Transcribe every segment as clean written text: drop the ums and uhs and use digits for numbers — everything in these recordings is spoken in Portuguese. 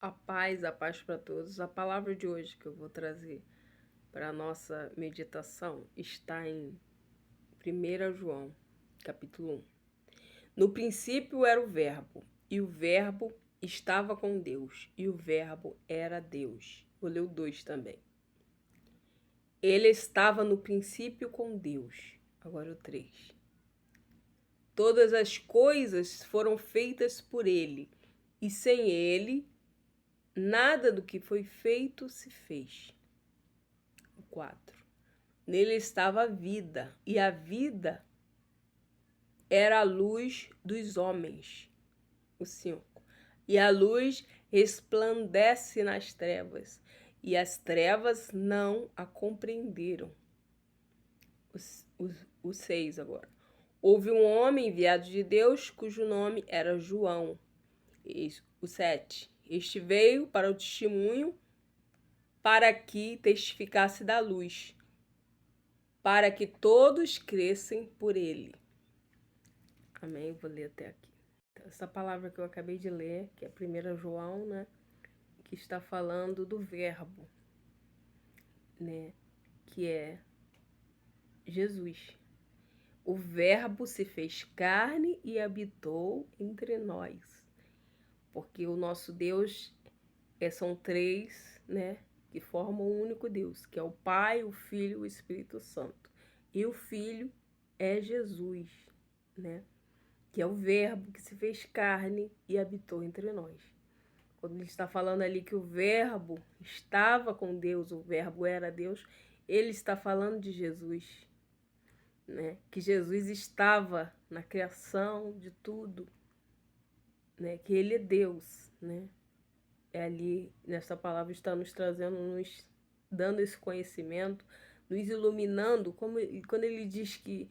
A paz para todos. A palavra de hoje que eu vou trazer para a nossa meditação está em 1 João, capítulo 1. No princípio era o Verbo, e o Verbo estava com Deus, e o Verbo era Deus. Vou ler o 2 também. Ele estava no princípio com Deus. Agora o 3. Todas as coisas foram feitas por ele, e sem ele nada do que foi feito se fez. 4. Nele estava a vida, e a vida era a luz dos homens. O 5. E a luz resplandece nas trevas, e as trevas não a compreenderam. O 6 agora. Houve um homem enviado de Deus, cujo nome era João. O 7. Este veio para o testemunho, para que testificasse da luz, para que todos crescem por ele. Amém? Vou ler até aqui. Então, essa palavra que eu acabei de ler, que é 1 João, né? Que está falando do verbo, né? Que é Jesus. O verbo se fez carne e habitou entre nós. Porque o nosso Deus são três, né? Que formam um único Deus, que é o Pai, o Filho e o Espírito Santo. E o Filho é Jesus, né? Que é o Verbo que se fez carne e habitou entre nós. Quando ele está falando ali que o Verbo estava com Deus, o Verbo era Deus, ele está falando de Jesus, né? Que Jesus estava na criação de tudo, né? Que ele é Deus, né? É ali, nessa palavra, está nos trazendo, nos dando esse conhecimento, nos iluminando, quando ele diz que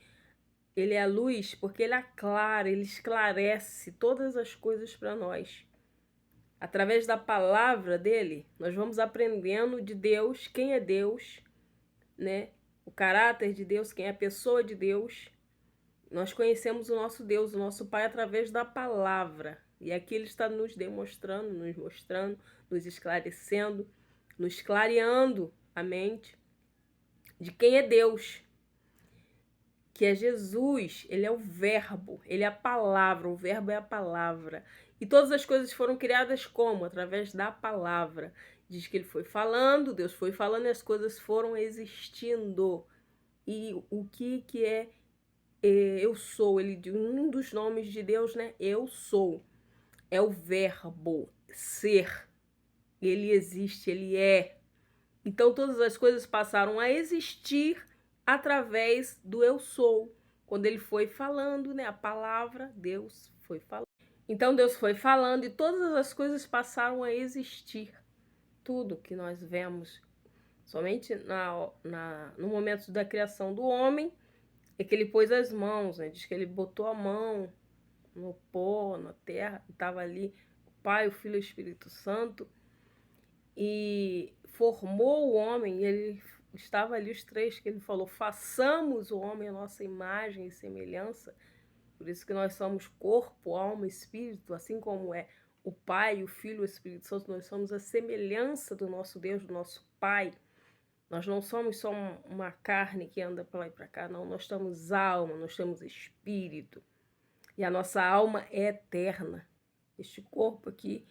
ele é a luz, porque ele aclara, ele esclarece todas as coisas para nós. Através da palavra dele, nós vamos aprendendo de Deus, quem é Deus, né? O caráter de Deus, quem é a pessoa de Deus. Nós conhecemos o nosso Deus, o nosso Pai, através da palavra. E aqui ele está nos demonstrando, nos mostrando, nos esclarecendo, nos clareando a mente de quem é Deus, que é Jesus. Ele é o Verbo, ele é a palavra, o Verbo é a palavra. E todas as coisas foram criadas como? Através da palavra. Diz que ele foi falando, Deus foi falando e as coisas foram existindo. E o que é eu sou? Um dos nomes de Deus, né? Eu sou. É o verbo ser. Ele existe, ele é. Então todas as coisas passaram a existir através do eu sou. Quando ele foi falando, né? A palavra, Deus foi falando. Então Deus foi falando e todas as coisas passaram a existir. Tudo que nós vemos somente no momento da criação do homem é que ele pôs as mãos, né? Diz que ele botou a mão no pó, na terra, estava ali o Pai, o Filho e o Espírito Santo, e formou o homem, e ele estava ali os três, que ele falou, façamos o homem a nossa imagem e semelhança. Por isso que nós somos corpo, alma e espírito, assim como é o Pai, o Filho e o Espírito Santo, nós somos a semelhança do nosso Deus, do nosso Pai. Nós não somos só uma carne que anda para lá e para cá, não. Nós temos alma, nós temos espírito. E a nossa alma é eterna. Este corpo aqui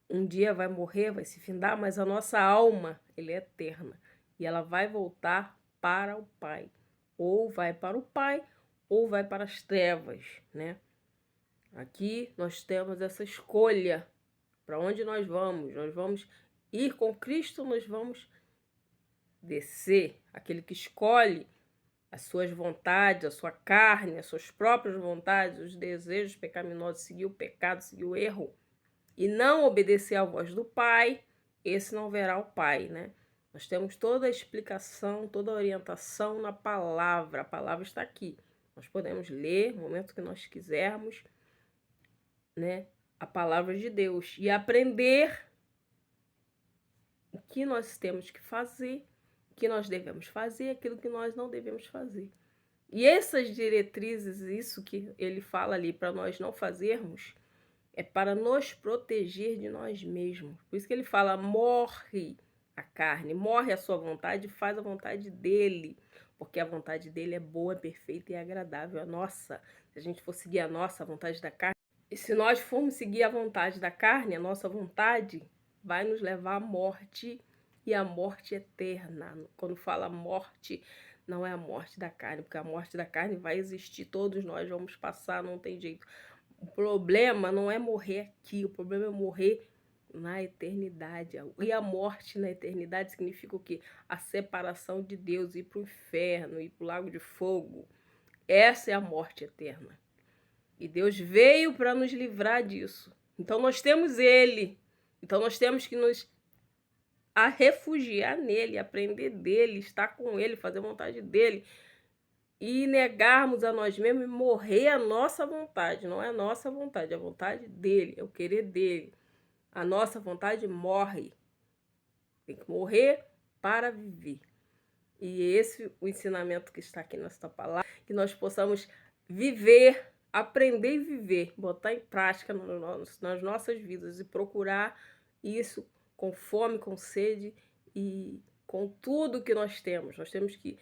um dia vai morrer, vai se findar, mas a nossa alma, ele é eterna. E ela vai voltar para o Pai. Ou vai para o Pai, ou vai para as trevas, né? Aqui nós temos essa escolha. Para onde nós vamos? Nós vamos ir com Cristo, nós vamos descer. Aquele que escolhe as suas vontades, a sua carne, as suas próprias vontades, os desejos pecaminosos, seguir o pecado, seguir o erro, e não obedecer à voz do Pai, esse não verá o Pai, né? Nós temos toda a explicação, toda a orientação na palavra. A palavra está aqui. Nós podemos ler no momento que nós quisermos, né? A palavra de Deus e aprender o que nós temos que fazer, o que nós devemos fazer, aquilo que nós não devemos fazer. E essas diretrizes, isso que ele fala ali para nós não fazermos, é para nos proteger de nós mesmos. Por isso que ele fala, morre a carne, morre a sua vontade e faz a vontade dele. Porque a vontade dele é boa, perfeita e agradável. A nossa, se a gente for seguir a nossa vontade da carne, e se nós formos seguir a vontade da carne, a nossa vontade vai nos levar à morte, e a morte eterna. Quando fala morte, não é a morte da carne, porque a morte da carne vai existir, todos nós vamos passar, não tem jeito. O problema não é morrer aqui, o problema é morrer na eternidade. E a morte na eternidade significa o quê? A separação de Deus, ir para o inferno, ir para o lago de fogo. Essa é a morte eterna. E Deus veio para nos livrar disso. Então nós temos Ele. Então nós temos que nos refugiar nele, aprender dele, estar com Ele, fazer a vontade dele. E negarmos a nós mesmos e morrer a nossa vontade. Não é a nossa vontade, é a vontade dele, é o querer dele. A nossa vontade morre. Tem que morrer para viver. E esse o ensinamento que está aqui nesta palavra, que nós possamos viver, aprender e viver, botar em prática nas nossas vidas e procurar isso com fome, com sede e com tudo que nós temos. Nós temos que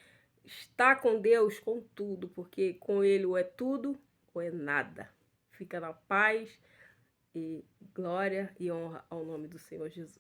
estar com Deus com tudo, porque com Ele ou é tudo ou é nada. Fica na paz e glória e honra ao nome do Senhor Jesus.